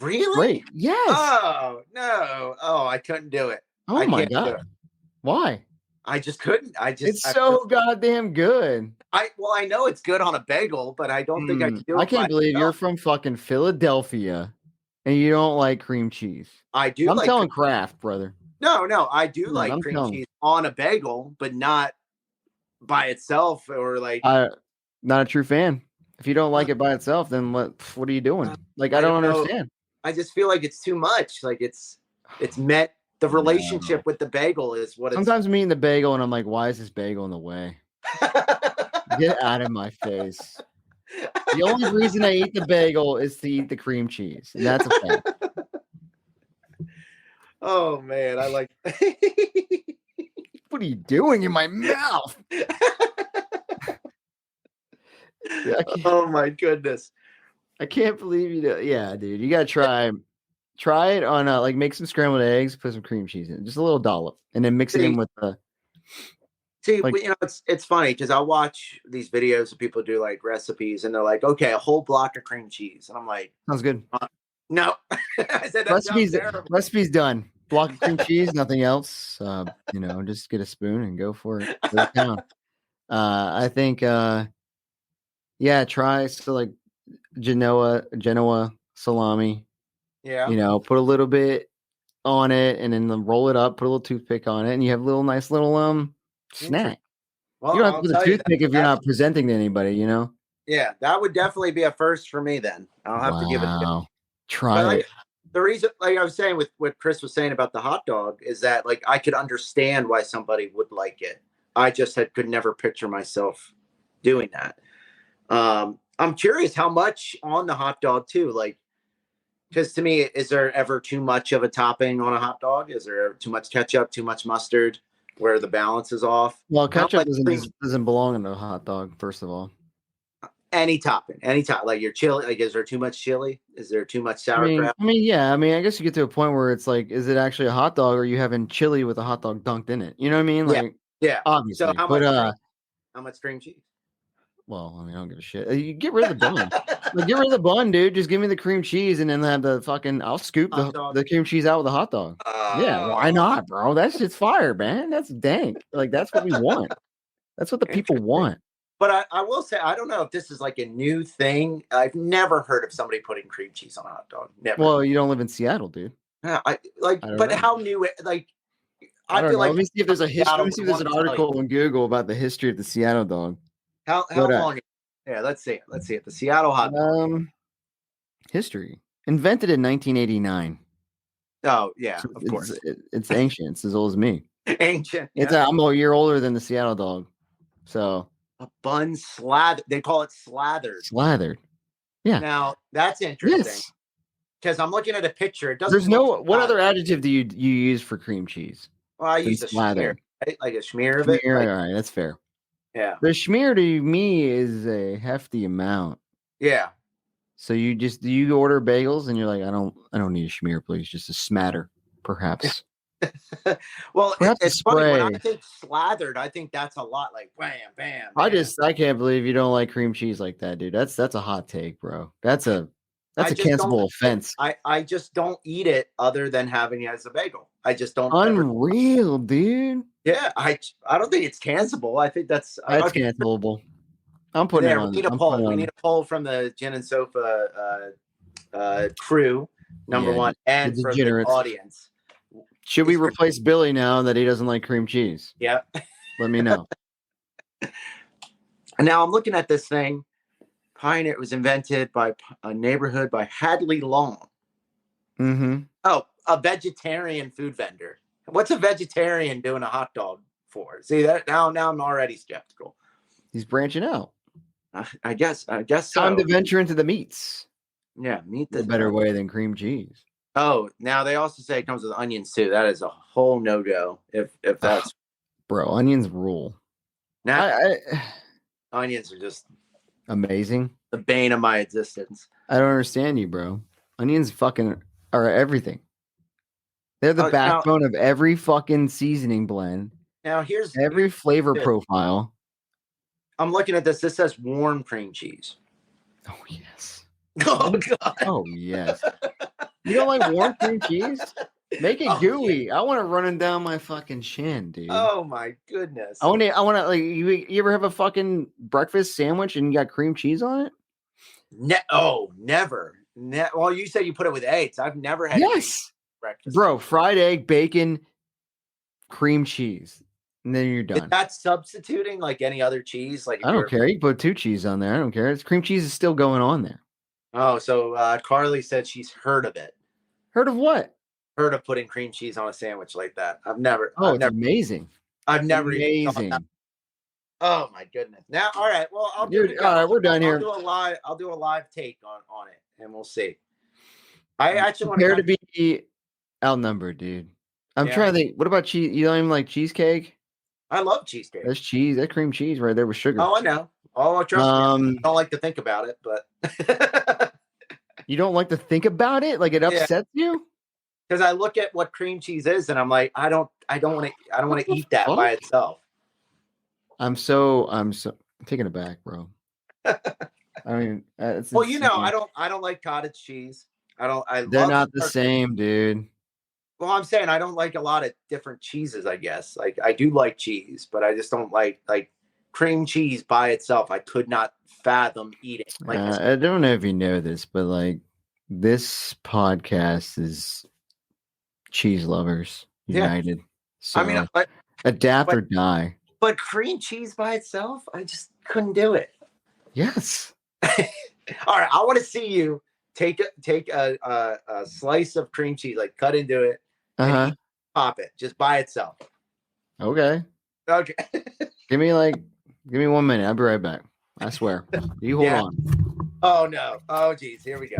Really? Great. Yes. Oh, no. Oh, I couldn't do it. Oh, my God. Why? I just couldn't. It's so goddamn good. I know it's good on a bagel, but I don't think I can do it. I can't believe you're from fucking Philadelphia and you don't like cream cheese. I do. I'm telling Kraft, brother. No, I do like cream cheese on a bagel, but not by itself or like. Not a true fan. If you don't like it by itself, then what are you doing? Like, I don't understand. I just feel like it's too much. Like it's meant. The relationship with the bagel is what sometimes I'm eating the bagel and I'm like, why is this bagel in the way? Get out of my face. The only reason I eat the bagel is to eat the cream cheese. And that's a fact. Oh man, I like what are you doing in my mouth? Oh my goodness. I can't believe you do. Yeah, dude. You gotta try it on like make some scrambled eggs, put some cream cheese in it, just a little dollop, and then mix it in with the. It's funny because I watch these videos of people do like recipes, and they're like, "Okay, a whole block of cream cheese," and I'm like, "Sounds good." No, I said recipe's done. Block of cream cheese, nothing else. Just get a spoon and go for it. Go down. I think, try like Genoa salami. Yeah. Put a little bit on it and then roll it up, put a little toothpick on it, and you have nice little Snack. Well, You don't have to I'll put a tell you toothpick if you're not presenting to anybody, you know? Yeah, that would definitely be a first for me then. I'll have to give it a go. Try But like it. the reason, like I was saying with what Chris was saying about the hot dog, is that like I could understand why somebody would like it. I just could never picture myself doing that. I'm curious how much on the hot dog too. Like, because to me, is there ever too much of a topping on a hot dog? Is there too much ketchup, too much mustard, where the balance is off? Well, I don't ketchup like cream doesn't belong in a hot dog, first of all. any topping, any top. Like your chili, like is there too much chili? Is there too much sauerkraut? Yeah. I guess you get to a point where it's like, is it actually a hot dog, or are you having chili with a hot dog dunked in it? You know what I mean? Yeah, Like, yeah. So obviously. But how much cream cheese? well, I mean, I don't give a shit. You get rid of the bun. Like, get rid of the bun, dude. Just give me the cream cheese, and then have the fucking. I'll scoop the cream cheese out with a hot dog. Yeah, why not, bro? That shit's fire, man. That's dank. Like, that's what we want. That's what the people want. But I will say, I don't know if this is like a new thing. I've never heard of somebody putting cream cheese on a hot dog. Never. Well, you don't live in Seattle, dude. But how new it like? I feel like. Let me see if there's a history. Let me see if there's an Seattle article on Google about the history of the Seattle dog. How long? Yeah, let's see it. Let's see it. The Seattle hot dog. History invented in 1989. Oh yeah, So of course. It's ancient. It's as old as me. Ancient. I'm a year older than the Seattle dog. So a bun slathered. They call it slathered. Slathered. Yeah. Now that's interesting. Because I'm looking at a picture. It doesn't. There's no. What other adjective do you use for cream cheese? Well, I use a smear, right? Like a smear of it. All right, that's fair. Yeah. The schmear to me is a hefty amount. Yeah. So you order bagels and you're like, I don't need a schmear, please, just a smatter, perhaps. Well, it's funny when I think slathered, I think that's a lot like bam, bam. I can't believe you don't like cream cheese like that, dude. That's a hot take, bro. That's a cancelable offense. I just don't eat it other than having it as a bagel. I just don't. Unreal, dude. Yeah, I don't think it's cancelable. I think that's cancelable. I'm putting it on. We need a poll. We need a poll from the Gin and Sofa crew, number one, and for the audience. Should we replace Billy now that he doesn't like cream cheese? Yeah. Let me know. Now I'm looking at this thing. Pioneer. It was invented by a neighborhood by Hadley Long. Mm-hmm. Oh, a vegetarian food vendor. What's a vegetarian doing a hot dog for? See that now I'm already skeptical. He's branching out. I guess so. Time to venture into the meats. Yeah, meat. A better way than cream cheese. Oh, now they also say it comes with onions too. That is a whole no-go. If that's bro, onions rule. Now onions are just amazing. The bane of my existence. I don't understand you, bro. Onions fucking are everything. They're the backbone of every fucking seasoning blend. Now here's every flavor profile. I'm looking at this. This says warm cream cheese. Oh yes. Oh god. Oh yes. You don't like warm cream cheese? Make it gooey. Yeah. I want it running down my fucking chin, dude. Oh my goodness. I want to like you ever have a fucking breakfast sandwich and you got cream cheese on it? Never. Well, you said you put it with eggs. I've never had breakfast. Bro, fried egg, bacon, cream cheese. And then you're done. Is that substituting like any other cheese? Like I don't care. You put 2 cheese on there. I don't care. It's cream cheese is still going on there. Oh, so Carly said she's heard of it. Heard of what? Heard of putting cream cheese on a sandwich like that. I've never. Oh, it's amazing. I've never amazing. Oh my goodness. Now, all right. Well, all right, we're done here. I'll do a live take on it, and we'll see. I actually want to be outnumbered, dude. I'm trying to think. What about cheese? You don't even like cheesecake? I love cheesecake. That's cheese. That's cream cheese right there with sugar. Oh, I know. Oh, trust me. I don't like to think about it, but you don't like to think about it? Like it upsets you? Because I look at what cream cheese is, and I'm like, I don't want to eat that by itself. I'm taking it back, bro. I mean, well, insane. I don't like cottage cheese. They're not the same, dude. Well, I'm saying I don't like a lot of different cheeses. I guess like I do like cheese, but I just don't like cream cheese by itself. I could not fathom eating. I don't know if you know this, but like this podcast is cheese lovers united. So I mean, adapt or die. But cream cheese by itself, I just couldn't do it. Yes. All right, I want to see you take a slice of cream cheese, like cut into it, and pop it just by itself. Okay. Okay. Give me 1 minute. I'll be right back. I swear. You hold on. Oh no. Oh geez. Here we go.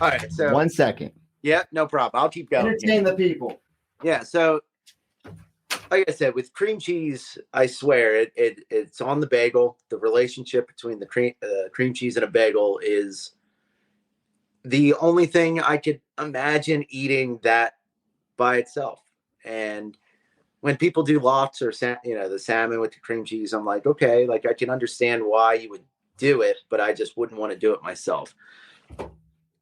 All right. So 1 second. Yeah, no problem. I'll keep going. Entertain the people. Yeah. So, like I said, with cream cheese, I swear it's on the bagel. The relationship between the cream cheese and a bagel is the only thing I could imagine eating that by itself. And when people do lox or the salmon with the cream cheese, I'm like, okay, like I can understand why you would do it, but I just wouldn't want to do it myself.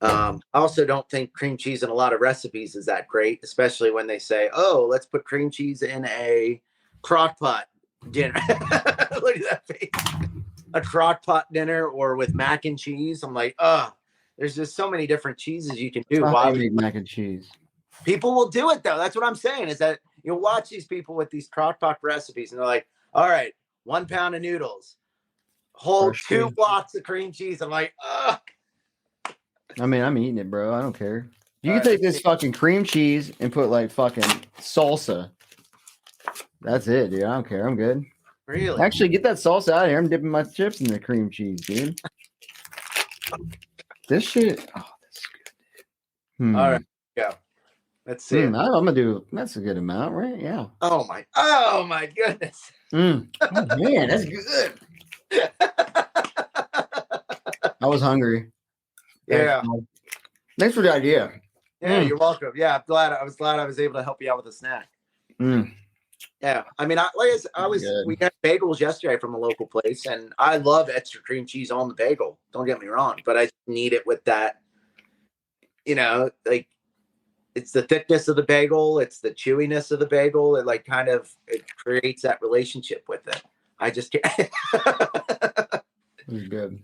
I also don't think cream cheese in a lot of recipes is that great, especially when they say, oh, let's put cream cheese in a crock pot dinner. Look at that face. A crock pot dinner or with mac and cheese. I'm like, there's just so many different cheeses you can do. Why make mac and cheese? People will do it though. That's what I'm saying, is that you'll watch these people with these crock pot recipes and they're like, all right, 1 pound of noodles, whole 2 blocks of cream cheese. I'm like, ugh. I mean, I'm eating it, bro. I don't care. You can take this fucking cream cheese and put like fucking salsa. That's it, dude. I don't care. I'm good. Really? Actually, get that salsa out of here. I'm dipping my chips in the cream cheese, dude. This shit. Oh, that's good. All right, go. Let's see. I'm gonna do. That's a good amount, right? Yeah. Oh my goodness. Oh man, that's good. I was hungry. Yeah. Thanks for the idea. Yeah, you're welcome. Yeah, I was glad I was able to help you out with a snack. Yeah, I mean, we got bagels yesterday from a local place, and I love extra cream cheese on the bagel. Don't get me wrong, but I need it with that. Like it's the thickness of the bagel, it's the chewiness of the bagel. It creates that relationship with it. I just can't. It's good.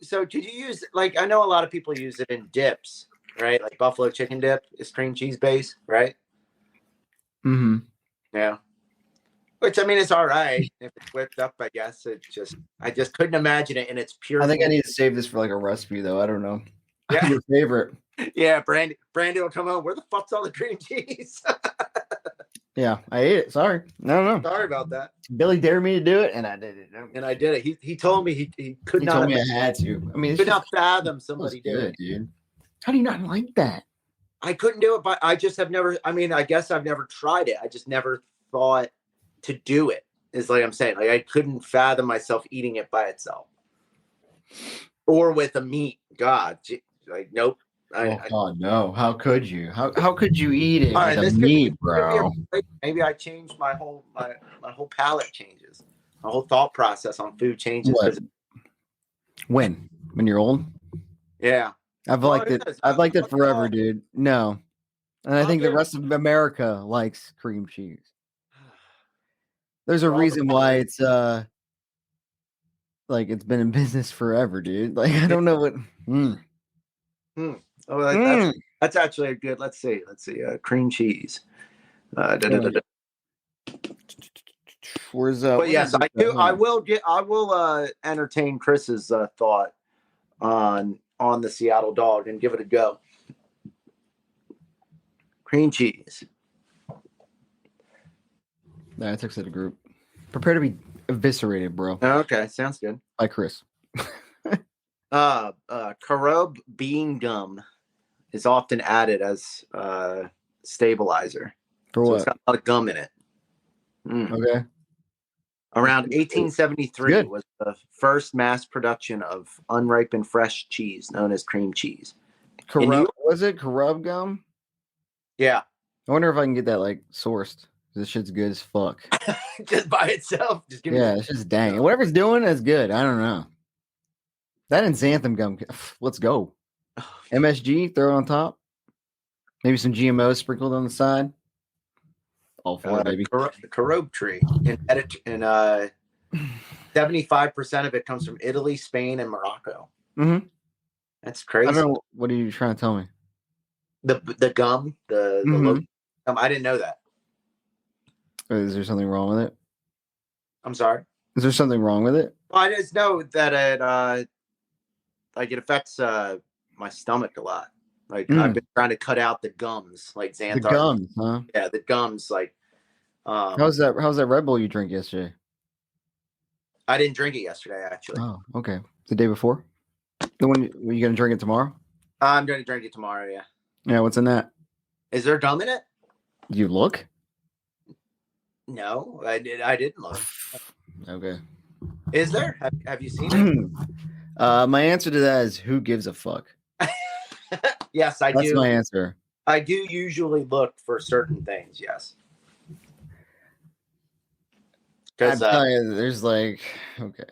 So could you use, like, I know a lot of people use it in dips, right? Like buffalo chicken dip is cream cheese base, right? Yeah. Which, I mean, it's all right if it's whipped up, I guess. I just couldn't imagine it in its pure. I think I need to save this for like a recipe, though. I don't know. Yeah. Your favorite. Yeah, Brandy will come home. Where the fuck's all the cream cheese? Yeah, I ate it. Sorry. No. Sorry about that. Billy dared me to do it, and I did it. And I did it. He told me he could not. He told me I had to. I mean, could not fathom somebody did it, dude. How do you not like that? I couldn't do it, but I just have never. I mean, I guess I've never tried it. I just never thought to do it. Is like I'm saying. Like I couldn't fathom myself eating it by itself, or with a meat. God, like nope. God, no! How could you? How could you eat it with a meat, bro? Maybe I changed my whole palate changes. My whole thought process on food changes. What? When you're old? Yeah, I've liked it. I've liked it forever, dude. No, and I think the rest of America likes cream cheese. There's a reason why it's like it's been in business forever, dude. Like I don't know what. Oh, that's actually a good. Let's see. Cream cheese. Where's But yes, I do. I will entertain Chris's thought on the Seattle dog and give it a go. Cream cheese. I texted a group. Prepare to be eviscerated, bro. Okay, sounds good. By Chris. Carob bean gum is often added as stabilizer. For what? It's got a lot of gum in it. Okay. Around 1873 was the first mass production of unripened fresh cheese known as cream cheese. Was it Carob gum? Yeah. I wonder if I can get that like sourced. This shit's good as fuck. Just by itself. Just give me it's just dang. Whatever it's doing is good. I don't know. That and xanthan gum. Let's go. MSG, throw it on top. Maybe some GMOs sprinkled on the side. All for it, baby. Carob tree. And 75% of it comes from Italy, Spain, and Morocco. That's crazy. I don't know. What are you trying to tell me? The gum, the local gum. I didn't know that. Is there something wrong with it? I'm sorry. Is there something wrong with it? Well, I just know that it affects my stomach a lot. Like I've been trying to cut out the gums, like The Xanthar. gums, huh? Yeah, the gums. Like, How's that Red Bull you drank yesterday? I didn't drink it yesterday, actually. Oh, okay. The day before? The one you gonna drink it tomorrow? I'm going to drink it tomorrow. Yeah. Yeah. What's in that? Is there gum in it? You look? No, I didn't look. Okay. Is there? Have you seen it? My answer to that is who gives a fuck? Yes, I do. That's my answer. I do usually look for certain things. Yes. I'm telling you, there's like, okay.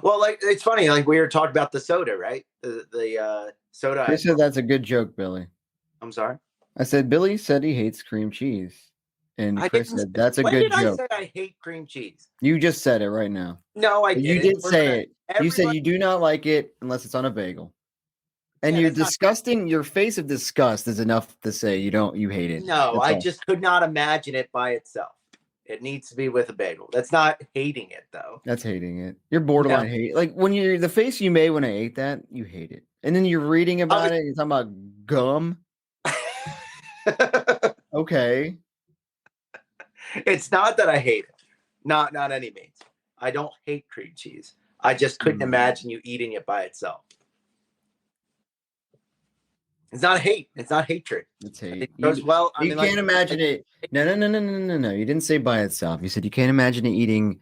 Well, like it's funny. Like we were talking about the soda, right? The soda. You said that's a good joke, Billy. I'm sorry. I said Billy said he hates cream cheese, and Chris said that's a good joke. When did I say I hate cream cheese? You just said it right now. No, I didn't. You did say it. You said you do not like it unless it's on a bagel. And you're disgusting. Your face of disgust is enough to say you hate it. No, I just could not imagine it by itself. It needs to be with a bagel. That's not hating it, though. That's hating it. You're borderline hate. Like when you're the face you made when I ate that, you hate it. And then you're reading about it. You're talking about gum. Okay. It's not that I hate it. Not any means. I don't hate cream cheese. I just couldn't imagine you eating it by itself. It's not hate. It's not hatred. It's hate. It goes well. You can't imagine it. No. You didn't say by itself. You said you can't imagine it eating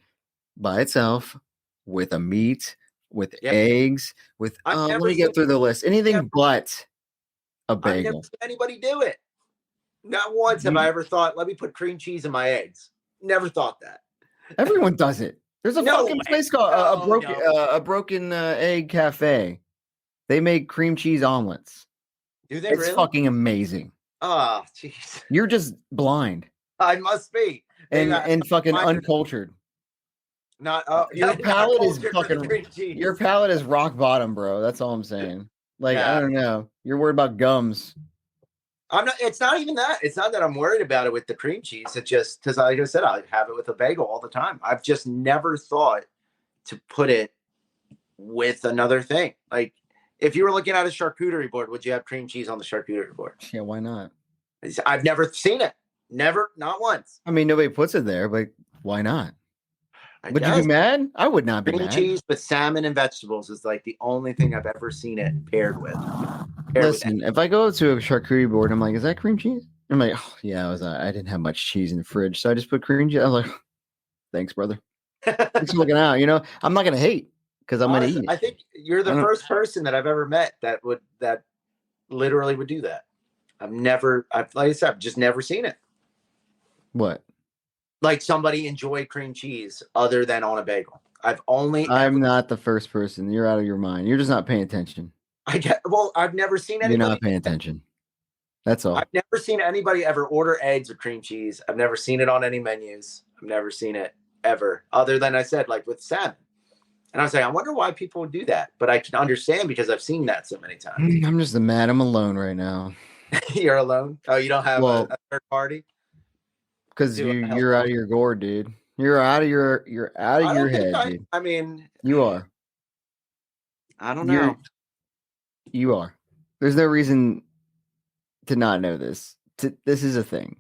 by itself with a meat, with eggs, with. Let me get through the list. Anything but a bagel. I've never seen anybody do it. Not once have I ever thought, let me put cream cheese in my eggs. Never thought that. Everyone does it. There's a fucking place called a broken egg cafe. They make cream cheese omelets. Do they it's really? Fucking amazing. Oh, jeez. You're just blind. I must be. And fucking uncultured. Not your palate is fucking. Your palate is rock bottom, bro. That's all I'm saying. Like I don't know. You're worried about gums. I'm not. It's not even that. It's not that I'm worried about it with the cream cheese. It's just because, like I said, I have it with a bagel all the time. I've just never thought to put it with another thing. Like if you were looking at a charcuterie board, would you have cream cheese on the charcuterie board? Yeah, why not? I've never seen it. Never, not once. I mean, nobody puts it there, but why not? Would you be mad? I would not be mad. Cream cheese with salmon and vegetables is like the only thing I've ever seen it paired with. Listen, if I go to a charcuterie board, I'm like, is that cream cheese? I'm like, oh, yeah, I didn't have much cheese in the fridge, so I just put cream cheese. I'm like, thanks, brother. Thanks for looking out. I'm not gonna hate because I'm gonna eat it. I think you're the first person that I've ever met that literally would do that. Like I said, I've just never seen it. What? Like somebody enjoy cream cheese other than on a bagel. I'm not the first person. You're out of your mind. You're just not paying attention. I've never seen anybody. You're not paying attention. That's all. I've never seen anybody ever order eggs with cream cheese. I've never seen it on any menus. I've never seen it ever, other than I said, like with salmon. And I was like, I wonder why people would do that. But I can understand because I've seen that so many times. I'm just mad. I'm alone right now. You're alone? Oh, you don't have a third party? Because you're out of your gourd, dude. You're out of your head, dude. I mean, you are. I don't know. You are. There's no reason to not know this. This is a thing.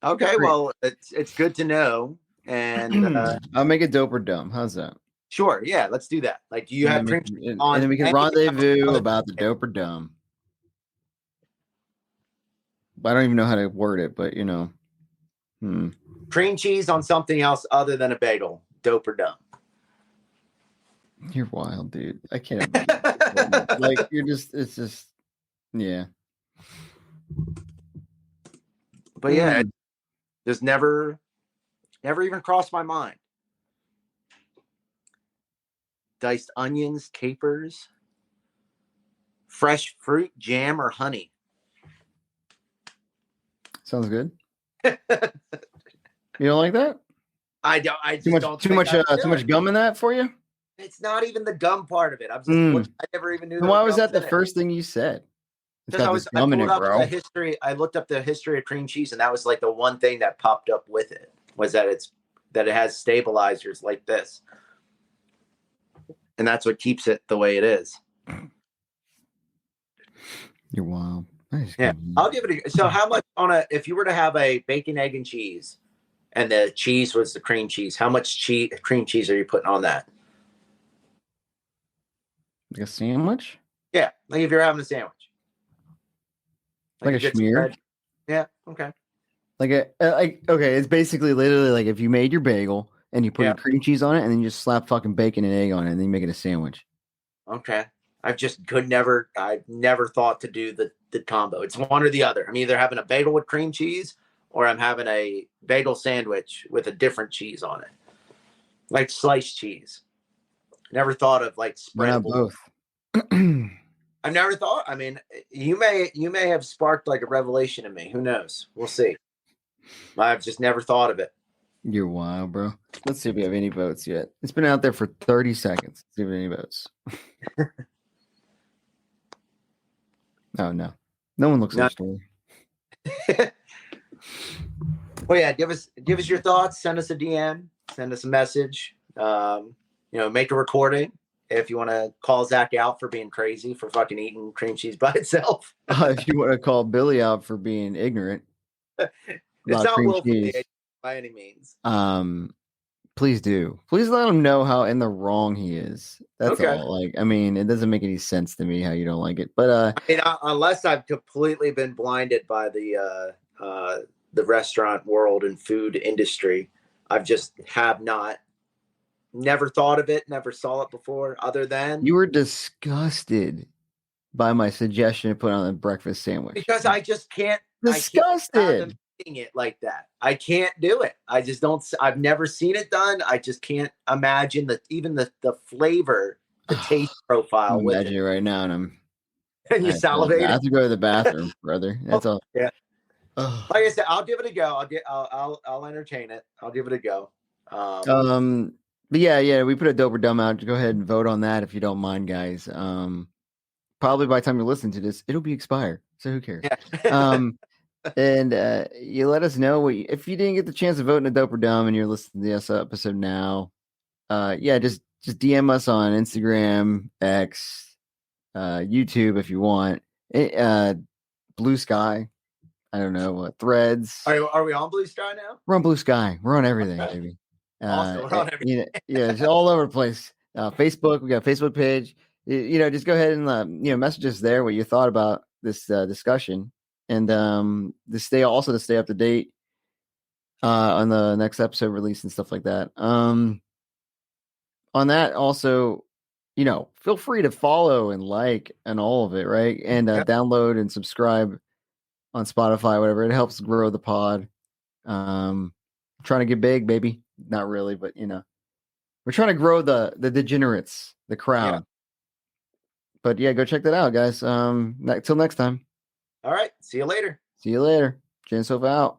Okay, well, it's good to know. And I'll make it dope or dumb. How's that? Sure. Yeah, let's do that. Like, do you have cream cheese on? And then we can rendezvous about the dope or dumb. I don't even know how to word it, but Cream cheese on something else other than a bagel. Dope or dumb? You're wild, dude. I can't. Like it's just, yeah. But yeah, it just never even crossed my mind. Diced onions, capers, fresh fruit, jam, or honey. Sounds good. You don't like that? I don't. I just don't. Too much gum in that for you? It's not even the gum part of it. I'm just. I never even knew. Why was that the first thing you said? Because I looked up the history of cream cheese, and that was like the one thing that popped up with it was that it's that it has stabilizers like this. And that's what keeps it the way it is. You're wild. Yeah, I'll give it so how much if you were to have a bacon, egg, and cheese, and the cheese was the cream cheese, how much cream cheese are you putting on that? Like a sandwich? Yeah, like if you're having a sandwich. Like a schmear? Yeah, okay. Okay, it's basically literally like if you made your bagel and you put your cream cheese on it and then you just slap fucking bacon and egg on it and then you make it a sandwich. Okay. I've never thought to do the combo. It's one or the other. I'm either having a bagel with cream cheese or I'm having a bagel sandwich with a different cheese on it. Like sliced cheese. Never thought of like spreadable. Both. I've never thought. I mean, you may have sparked like a revelation in me. Who knows? We'll see. I've just never thought of it. You're wild, bro. Let's see if we have any votes yet. It's been out there for 30 seconds. Let's see if we have any votes. Oh no. No one looks at the story. Well, yeah, give us your thoughts. Send us a DM. Send us a message. Make a recording if you want to call Zach out for being crazy for fucking eating cream cheese by itself. If you want to call Billy out for being ignorant. It's not willfully by any means. Please do. Please let him know how in the wrong he is. That's all. Like, I mean, it doesn't make any sense to me how you don't like it. But unless I've completely been blinded by the restaurant world and food industry, I've just never thought of it, never saw it before. Other than you were disgusted by my suggestion to put on a breakfast sandwich because I just can't. Disgusted. Eating it like that. I can't do it. I just don't. I've never seen it done. I just can't imagine even the flavor, the taste profile. I'm imagining it right now, and you're salivating. I have to go to the bathroom, brother. That's all. Yeah. Like I said, I'll give it a go. I'll entertain it. I'll give it a go. But yeah, we put a dope or dumb out. Go ahead and vote on that if you don't mind, guys. Probably by the time you listen to this, it'll be expired. So who cares? Yeah. And you let us know if you didn't get the chance to vote in a dope or dumb and you're listening to this episode now. Just DM us on Instagram, X, YouTube if you want. Blue Sky. I don't know, Threads. Are we on Blue Sky now? We're on Blue Sky. We're on everything, baby. Awesome. We're on everything. It's all over the place. Facebook, we got a Facebook page. Just go ahead and message us there what you thought about this discussion, and to stay up to date on the next episode release and stuff like that. On that also, feel free to follow and like and all of it, right? And download and subscribe on Spotify, whatever. It helps grow the pod. Trying to get big, baby. Not really, but we're trying to grow the DeGINerates, the crowd. Yeah. But yeah, go check that out, guys. Till next time. All right. See you later. Jan Silva out.